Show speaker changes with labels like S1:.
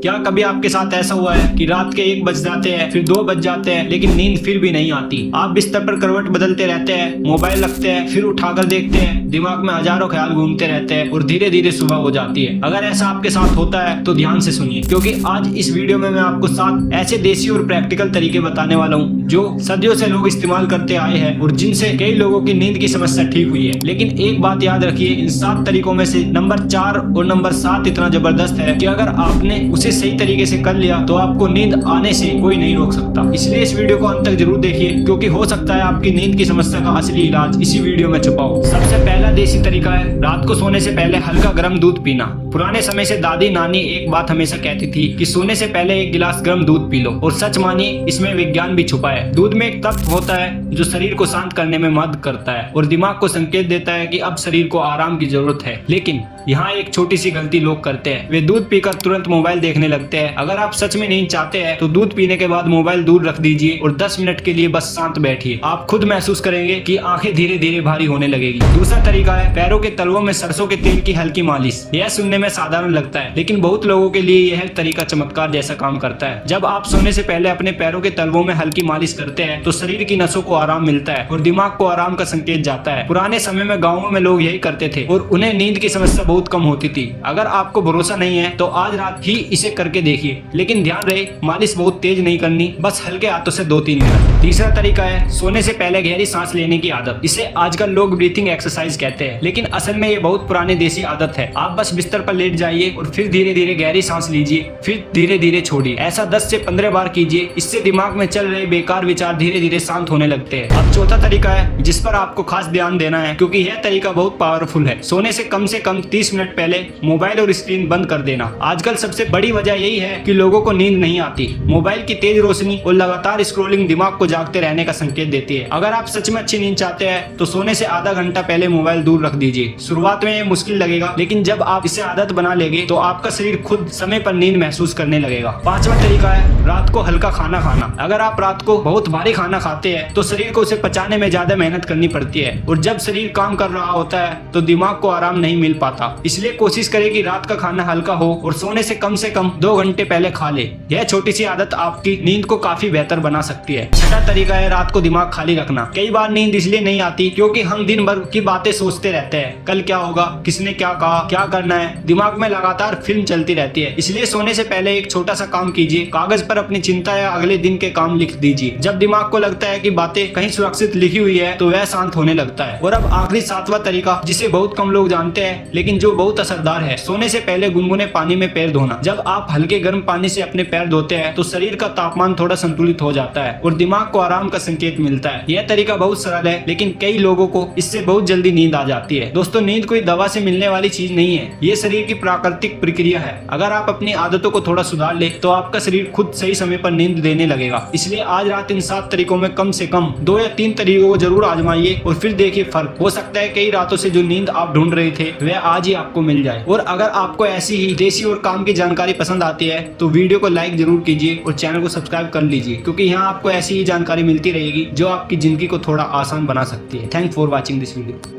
S1: क्या कभी आपके साथ ऐसा हुआ है कि रात के 1 बज जाते हैं, फिर 2 बज जाते हैं, लेकिन नींद फिर भी नहीं आती? आप बिस्तर पर करवट बदलते रहते हैं, मोबाइल रखते हैं, फिर उठाकर देखते हैं, दिमाग में हजारों ख्याल घूमते रहते हैं और धीरे धीरे सुबह हो जाती है। अगर ऐसा आपके साथ होता है तो ध्यान से सुनिए, क्योंकि आज इस वीडियो में मैं आपको 7 ऐसे देसी और प्रैक्टिकल तरीके बताने वाला हूँ जो सदियों से लोग इस्तेमाल करते आए हैं और जिनसे कई लोगों की नींद की समस्या ठीक हुई है। लेकिन एक बात याद रखिए, इन 7 तरीकों में से नंबर 4 और नंबर 7 इतना जबरदस्त है कि अगर आपने उसे सही तरीके से कर लिया तो आपको नींद आने से कोई नहीं रोक सकता। इसलिए इस वीडियो को अंत तक जरूर देखिए, क्योंकि हो सकता है आपकी नींद की समस्या का असली इलाज इसी वीडियो में छुपा हो। सबसे पहला देसी तरीका है रात को सोने से पहले हल्का गर्म दूध पीना। पुराने समय से दादी नानी एक बात हमेशा कहती थी कि सोने से पहले 1 गिलास गर्म दूध पी लो, और सच मानिए इसमें विज्ञान भी छुपा है। दूध में एक तत्व होता है जो शरीर को शांत करने में मदद करता है और दिमाग को संकेत देता है कि अब शरीर को आराम की जरूरत है। लेकिन यहाँ एक छोटी सी गलती लोग करते हैं, वे दूध पीकर तुरंत मोबाइल देखने लगते हैं। अगर आप सच में नींद चाहते हैं तो दूध पीने के बाद मोबाइल दूर रख दीजिए और 10 मिनट के लिए बस शांत बैठिए। आप खुद महसूस करेंगे कि आंखें धीरे धीरे भारी होने लगेगी। दूसरा तरीका है पैरों के तलवों में सरसों के तेल की हल्की मालिश। यह सुनने में साधारण लगता है, लेकिन बहुत लोगों के लिए यह तरीका चमत्कार जैसा काम करता है। जब आप सोने से पहले अपने पैरों के तलवों में हल्की मालिश करते हैं तो शरीर की नसों को आराम मिलता है और दिमाग को आराम का संकेत जाता है। पुराने समय में गाँवों में लोग यही करते थे और उन्हें नींद की समस्या बहुत कम होती थी। अगर आपको भरोसा नहीं है तो आज रात ही इसे करके देखिए, लेकिन ध्यान रहे मालिश बहुत तेज नहीं करनी, बस हल्के हाथों से 2-3 मिनट। तीसरा तरीका है सोने से पहले गहरी सांस लेने की आदत। इसे आजकल लोग ब्रीथिंग एक्सरसाइज कहते हैं, लेकिन असल में ये बहुत पुरानी देसी आदत है। आप बस बिस्तर पर लेट जाइए और फिर धीरे धीरे गहरी सांस लीजिए, फिर धीरे धीरे छोड़िए। ऐसा 10 से 15 बार कीजिए। इससे दिमाग में चल रहे बेकार विचार धीरे धीरे शांत होने लगते हैं। अब चौथा तरीका है जिस पर आपको खास ध्यान देना है, क्योंकि यह तरीका बहुत पावरफुल है। सोने से कम 30 मिनट पहले मोबाइल और स्क्रीन बंद कर देना। आजकल सबसे बड़ी वजह यही है कि लोगों को नींद नहीं आती। मोबाइल की तेज रोशनी और लगातार स्क्रॉलिंग दिमाग को जागते रहने का संकेत देती है। अगर आप सच में अच्छी नींद चाहते हैं तो सोने से आधा घंटा पहले मोबाइल दूर रख दीजिए। शुरुआत में ये मुश्किल लगेगा, लेकिन जब आप इसे आदत बना लेंगे तो आपका शरीर खुद समय पर नींद महसूस करने लगेगा। पांचवा तरीका है रात को हल्का खाना खाना। अगर आप रात को बहुत भारी खाना खाते हैं तो शरीर को उसे पचाने में ज्यादा मेहनत करनी पड़ती है, और जब शरीर काम कर रहा होता है तो दिमाग को आराम नहीं मिल पाता। इसलिए कोशिश करें कि रात का खाना हल्का हो और सोने से कम 2 घंटे पहले खा ले। यह छोटी सी आदत आपकी नींद को काफी बेहतर बना सकती है। छठा तरीका है रात को दिमाग खाली रखना। कई बार नींद इसलिए नहीं आती क्योंकि हम दिन भर की बातें सोचते रहते हैं। कल क्या होगा, किसने क्या कहा, क्या करना है, दिमाग में लगातार फिल्म चलती रहती है। इसलिए सोने से पहले एक छोटा सा काम कीजिए। कागज पर अपनी चिंता या अगले दिन के काम लिख दीजिए। जब दिमाग को लगता है कि बातें कहीं सुरक्षित लिखी हुई है तो वह शांत होने लगता है। और अब आखिरी 7वां तरीका, जिसे बहुत कम लोग जानते हैं लेकिन जो बहुत असरदार है, सोने से पहले गुनगुने पानी में पैर धोना। जब आप हल्के गर्म पानी से अपने पैर धोते हैं तो शरीर का तापमान थोड़ा संतुलित हो जाता है और दिमाग को आराम का संकेत मिलता है। यह तरीका बहुत सरल है, लेकिन कई लोगों को इससे बहुत जल्दी नींद आ जाती है। दोस्तों, नींद कोई दवा से मिलने वाली चीज नहीं है, ये शरीर की प्राकृतिक प्रक्रिया है। अगर आप अपनी आदतों को थोड़ा सुधार ले तो आपका शरीर खुद सही समय पर नींद देने लगेगा। इसलिए आज रात इन 7 तरीकों में कम से कम 2 या 3 तरीकों को जरूर आजमाइए और फिर देखिए फर्क। हो सकता है कई रातों से जो नींद आप ढूंढ रहे थे वह आज ही आपको मिल जाए। और अगर आपको ऐसी ही देसी और काम की जानकारी पसंद आती है तो वीडियो को लाइक जरूर कीजिए और चैनल को सब्सक्राइब कर लीजिए, क्योंकि यहाँ आपको ऐसी ही जानकारी मिलती रहेगी जो आपकी जिंदगी को थोड़ा आसान बना सकती है। Thanks for watching this video.